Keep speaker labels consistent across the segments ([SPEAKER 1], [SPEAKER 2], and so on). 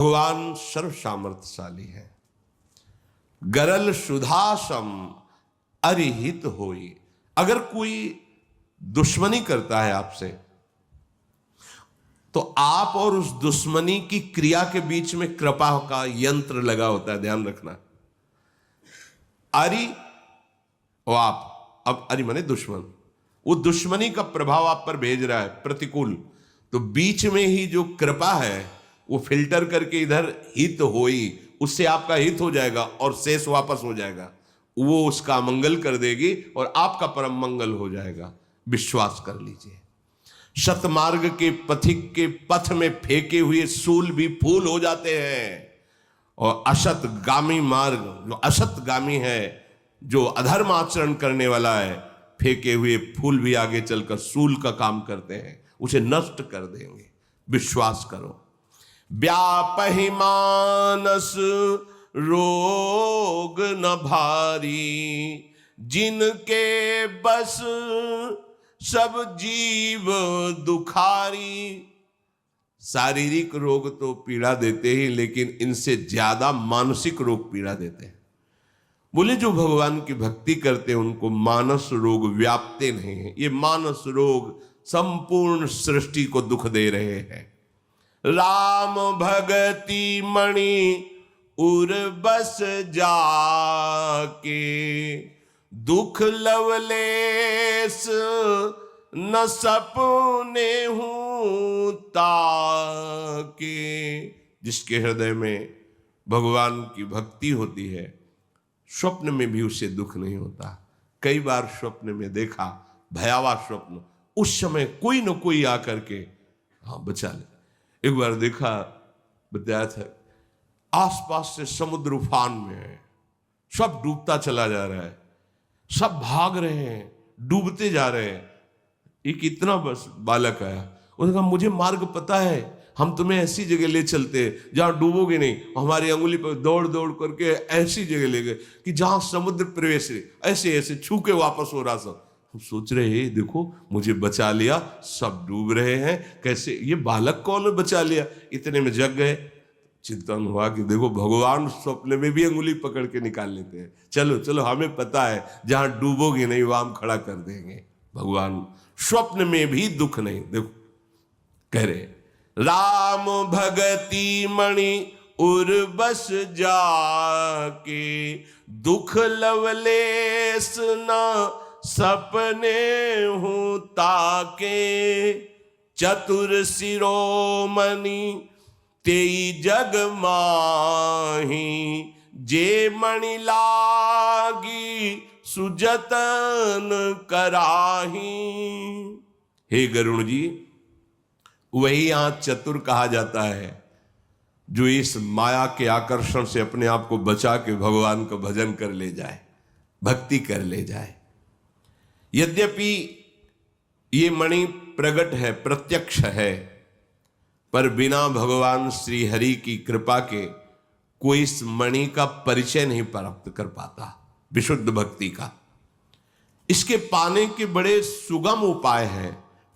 [SPEAKER 1] भगवान सर्व सामर्थ्यशाली है। गरल सुधासम अरिहित होई। अगर कोई दुश्मनी करता है आपसे तो आप और उस दुश्मनी की क्रिया के बीच में कृपा का यंत्र लगा होता है, ध्यान रखना। अरि और आप, अब अरि माने दुश्मन, वो दुश्मनी का प्रभाव आप पर भेज रहा है प्रतिकूल, तो बीच में ही जो कृपा है वो फिल्टर करके इधर हित होई, उससे आपका हित हो जाएगा और शेष वापस हो जाएगा, वो उसका मंगल कर देगी और आपका परम मंगल हो जाएगा। विश्वास कर लीजिए। शतमार्ग के पथिक के पथ में फेंके हुए सूल भी फूल हो जाते हैं, और असतगामी मार्ग, जो असतगामी है, जो अधर्म आचरण करने वाला है, फेंके हुए फूल भी आगे चलकर सूल का काम करते हैं, उसे नष्ट कर देंगे। विश्वास करो। व्यापहि मानस रोग न भारी, जिनके बस सब जीव दुखारी। शारीरिक रोग तो पीड़ा देते ही, लेकिन इनसे ज्यादा मानसिक रोग पीड़ा देते हैं। बोले जो भगवान की भक्ति करते हैं उनको मानस रोग व्यापते नहीं हैं। ये मानस रोग संपूर्ण सृष्टि को दुख दे रहे हैं। राम भगति मणि उर बस जाके, दुख लवलेस न सपने हूं ताके। जिसके हृदय में भगवान की भक्ति होती है, स्वप्न में भी उसे दुख नहीं होता। कई बार स्वप्न में देखा, भयावह स्वप्न, उस समय कोई न कोई आकर के बचा ले। एक बार देखा, बताया था, आसपास से समुद्र उफान में है, सब डूबता चला जा रहा है, सब भाग रहे हैं, डूबते जा रहे हैं। एक इतना बस बालक आया, उसने कहा मुझे मार्ग पता है, हम तुम्हें ऐसी जगह ले चलते हैं जहां डूबोगे नहीं। हमारी अंगुली पर दौड़ दौड़ करके ऐसी जगह ले गए कि जहां समुद्र प्रवेश है, ऐसे ऐसे छू के वापस हो रहा। सब हम सोच रहे हैं, देखो मुझे बचा लिया, सब डूब रहे हैं, कैसे ये बालक कौन बचा लिया। इतने में जग गए, चिंतन हुआ कि देखो भगवान स्वप्न में भी अंगुली पकड़ के निकाल लेते हैं। चलो चलो, हमें पता है जहां डूबोगे नहीं वहां हम खड़ा कर देंगे। भगवान स्वप्न में भी दुख नहीं। देखो कह रहे, राम भगति मणि उर बस जाके, दुख लवलेस न सपने हूं ताके। चतुर शिरोमणि तेई जग माही, जे मणि लागी सुजतन कराही। हे गरुण जी, वही यहां चतुर कहा जाता है जो इस माया के आकर्षण से अपने आप को बचा के भगवान का भजन कर ले जाए, भक्ति कर ले जाए। यद्यपि ये मणि प्रगट है, प्रत्यक्ष है, पर बिना भगवान श्री हरि की कृपा के कोई इस मणि का परिचय नहीं प्राप्त कर पाता, विशुद्ध भक्ति का। इसके पाने के बड़े सुगम उपाय हैं,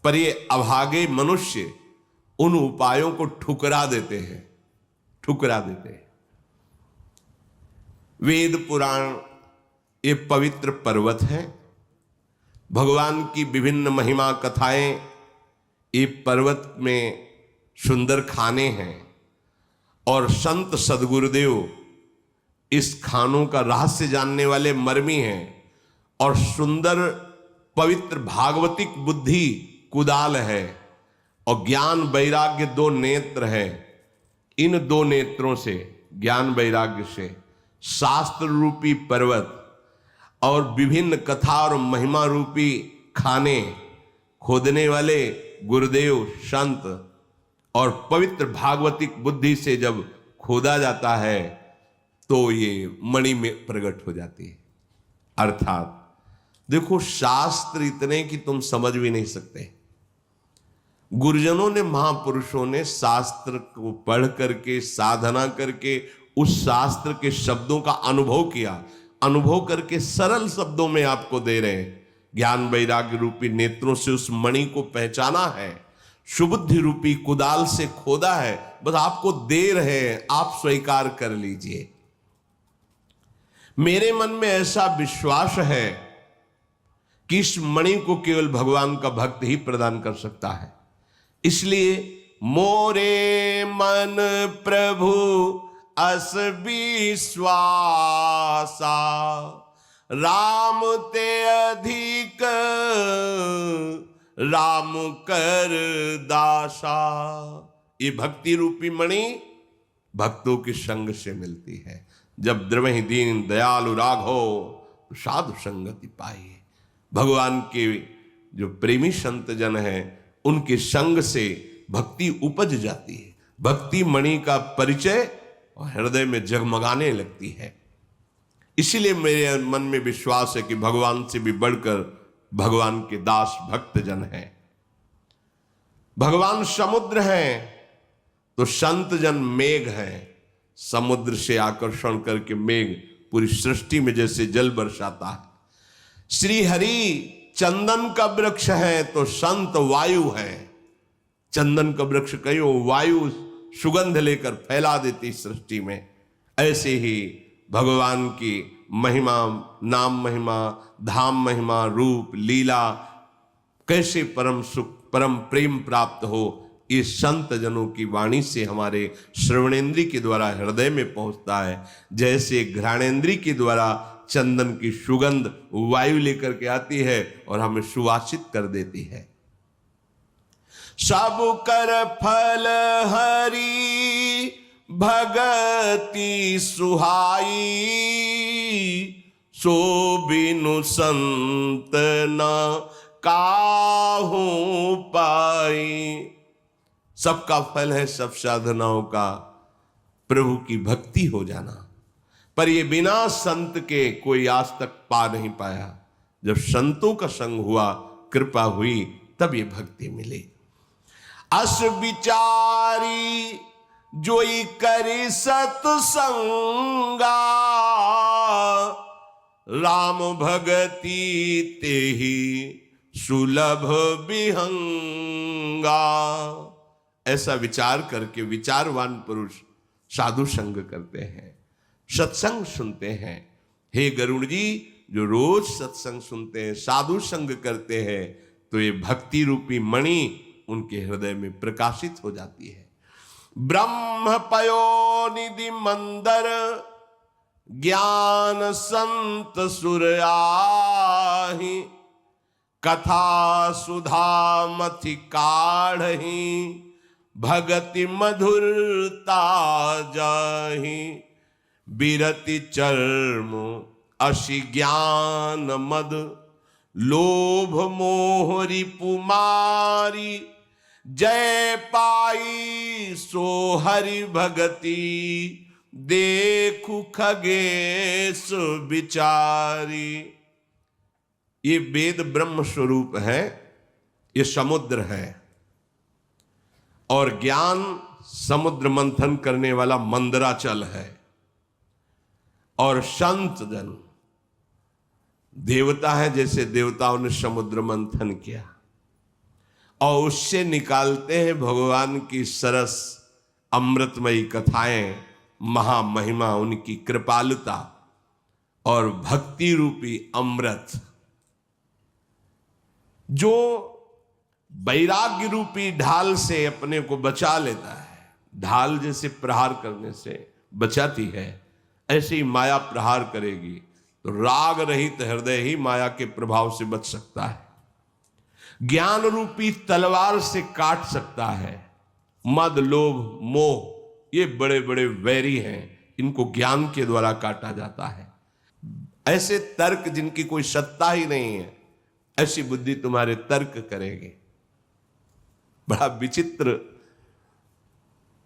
[SPEAKER 1] पर ये अभागे मनुष्य उन उपायों को ठुकरा देते हैं, ठुकरा देते हैं। वेद पुराण ये पवित्र पर्वत है, भगवान की विभिन्न महिमा कथाएं ये पर्वत में सुंदर खाने हैं, और संत सदगुरुदेव इस खानों का रहस्य जानने वाले मर्मी हैं, और सुंदर पवित्र भागवतिक बुद्धि कुदाल है, और ज्ञान वैराग्य दो नेत्र है। इन दो नेत्रों से, ज्ञान वैराग्य से, शास्त्र रूपी पर्वत और विभिन्न कथा और महिमा रूपी खाने खोदने वाले गुरुदेव संत, और पवित्र भागवतिक बुद्धि से जब खोदा जाता है तो ये मणि में प्रकट हो जाती है। अर्थात देखो, शास्त्र इतने कि तुम समझ भी नहीं सकते। गुरुजनों ने, महापुरुषों ने शास्त्र को पढ़ करके, साधना करके, उस शास्त्र के शब्दों का अनुभव किया, अनुभव करके सरल शब्दों में आपको दे रहे हैं। ज्ञान वैराग्य रूपी नेत्रों से उस मणि को पहचाना है, सुबुद्धि रूपी कुदाल से खोदा है, बस आपको दे रहे हैं, आप स्वीकार कर लीजिए। मेरे मन में ऐसा विश्वास है कि इस मणि को केवल भगवान का भक्त ही प्रदान कर सकता है। इसलिए मोरे मन प्रभु अस विश्वासा, राम ते अधिक राम कर दासा। ये भक्ति रूपी मणि भक्तों के संग से मिलती है। जब द्रवहि दीन दयालु राघो साधु संगति पाई। भगवान के जो प्रेमी संत जन हैं उनके संग से भक्ति उपज जाती है, भक्ति मणि का परिचय और हृदय में जगमगाने लगती है। इसीलिए मेरे मन में विश्वास है कि भगवान से भी बढ़कर भगवान के दास भक्त जन हैं। भगवान समुद्र हैं तो संत जन मेघ हैं। समुद्र से आकर्षण करके मेघ पूरी सृष्टि में जैसे जल बरसाता है। श्री हरि चंदन का वृक्ष है तो संत वायु है। चंदन का वृक्ष कहो, वायु सुगंध लेकर फैला देती सृष्टि में। ऐसे ही भगवान की महिमा, नाम महिमा, धाम महिमा, रूप लीला कैसे परम सुख, परम प्रेम प्राप्त हो, ये संत जनों की वाणी से हमारे श्रवणेन्द्री के द्वारा हृदय में पहुंचता है। जैसे घ्राणेन्द्री के द्वारा चंदन की सुगंध वायु लेकर के आती है और हमें सुवासित कर देती है। सब कर फल हरि भगति सुहाई, सो बिनु संत न काहू पाई। सबका फल है सब साधनाओं का प्रभु की भक्ति हो जाना, पर ये बिना संत के कोई आज तक पा नहीं पाया। जब संतों का संग हुआ, कृपा हुई, तब ये भक्ति मिली। अस विचारी जोई करी सत्संगा, राम भगति तेहि सुलभ विहंगा। ऐसा विचार करके विचारवान पुरुष साधु संग करते हैं, सत्संग सुनते हैं। हे गरुड़ जी, जो रोज सत्संग सुनते हैं, साधु संग करते हैं, तो ये भक्ति रूपी मणि उनके हृदय में प्रकाशित हो जाती है। ब्रह्म पयो निधि मंदर, ज्ञान संत सुर आहि, कथा सुधा मथि काढ़हि, भगति मधुरता जाहि। बिरति चर्म अशि ज्ञान मद, लोभ मोह रिपु मारी, जय पाई सो हरि भगति, देखु खगेश विचारी। ये वेद ब्रह्म स्वरूप है, ये समुद्र है, और ज्ञान समुद्र मंथन करने वाला मंदराचल है। और संत जन देवता है, जैसे देवताओं ने समुद्र मंथन किया और उससे निकालते हैं भगवान की सरस अमृतमयी कथाएं, महामहिमा, उनकी कृपालुता और भक्ति रूपी अमृत, जो वैराग्य रूपी ढाल से अपने को बचा लेता है। ढाल जैसे प्रहार करने से बचाती है, ऐसे ही माया प्रहार करेगी तो राग रहित हृदय ही माया के प्रभाव से बच सकता है। ज्ञान रूपी तलवार से काट सकता है। मद, लोभ, मोह ये बड़े बड़े वैरी हैं, इनको ज्ञान के द्वारा काटा जाता है। ऐसे तर्क जिनकी कोई सत्ता ही नहीं है, ऐसी बुद्धि तुम्हारे तर्क करेगी। बड़ा विचित्र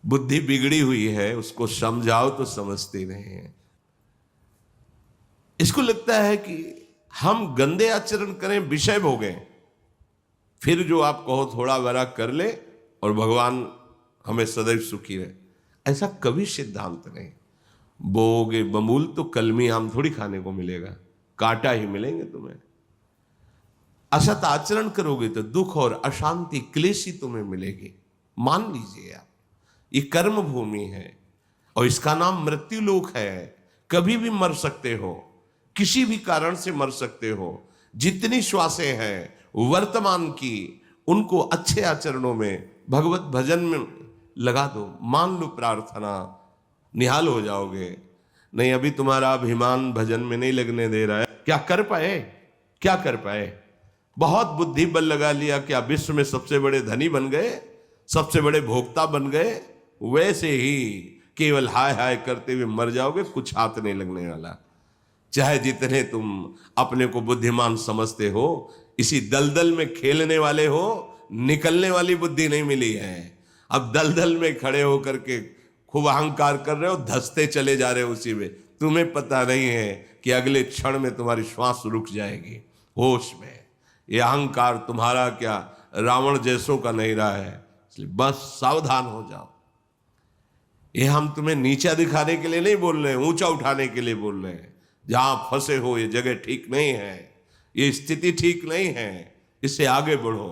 [SPEAKER 1] बुद्धि बिगड़ी हुई है, उसको समझाओ तो समझते नहीं है। इसको लगता है कि हम गंदे आचरण करें, विषय भोगें, फिर जो आप कहो थोड़ा बड़ा कर ले और भगवान हमें सदैव सुखी रहे। ऐसा कभी सिद्धांत नहीं। बोगे बमूल तो कलमी आम थोड़ी खाने को मिलेगा, कांटा ही मिलेंगे तुम्हें। असत आचरण करोगे तो दुख और अशांति क्लेश ही तुम्हें मिलेगी। मान लीजिए आप, ये कर्म भूमि है और इसका नाम मृत्यु लोक है। कभी भी मर सकते हो, किसी भी कारण से मर सकते हो। जितनी श्वासें हैं वर्तमान की, उनको अच्छे आचरणों में, भगवत भजन में लगा दो। मान लो प्रार्थना, निहाल हो जाओगे। नहीं, अभी तुम्हारा अभिमान भजन में नहीं लगने दे रहा है, क्या कर पाए? क्या कर पाए? बहुत बुद्धि बल लगा लिया, क्या विश्व में सबसे बड़े धनी बन गए, सबसे बड़े भोक्ता बन गए? वैसे ही केवल हाय हाय करते हुए मर जाओगे, कुछ हाथ नहीं लगने वाला। चाहे जितने तुम अपने को बुद्धिमान समझते हो, इसी दलदल में खेलने वाले हो, निकलने वाली बुद्धि नहीं मिली है। अब दलदल में खड़े होकर के खूब अहंकार कर रहे हो, धंसते चले जा रहे हो उसी में। तुम्हें पता नहीं है कि अगले क्षण में तुम्हारी श्वास रुक जाएगी। होश में ये अहंकार तुम्हारा क्या रावण जैसों का नहीं रहा है, इसलिए बस सावधान हो जाओ। ये हम तुम्हें नीचा दिखाने के लिए नहीं बोल रहे हैं, ऊंचा उठाने के लिए बोल रहे हैं। जहां फंसे हो ये जगह ठीक नहीं है, ये स्थिति ठीक नहीं है, इससे आगे बढ़ो।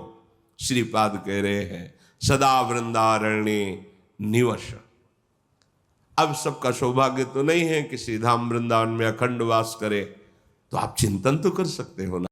[SPEAKER 1] श्रीपाद कह रहे हैं सदा वृंदारण्य निवश। अब सबका सौभाग्य तो नहीं है कि श्री धाम वृंदावन में अखंड वास करे, तो आप चिंतन तो कर सकते हो ना।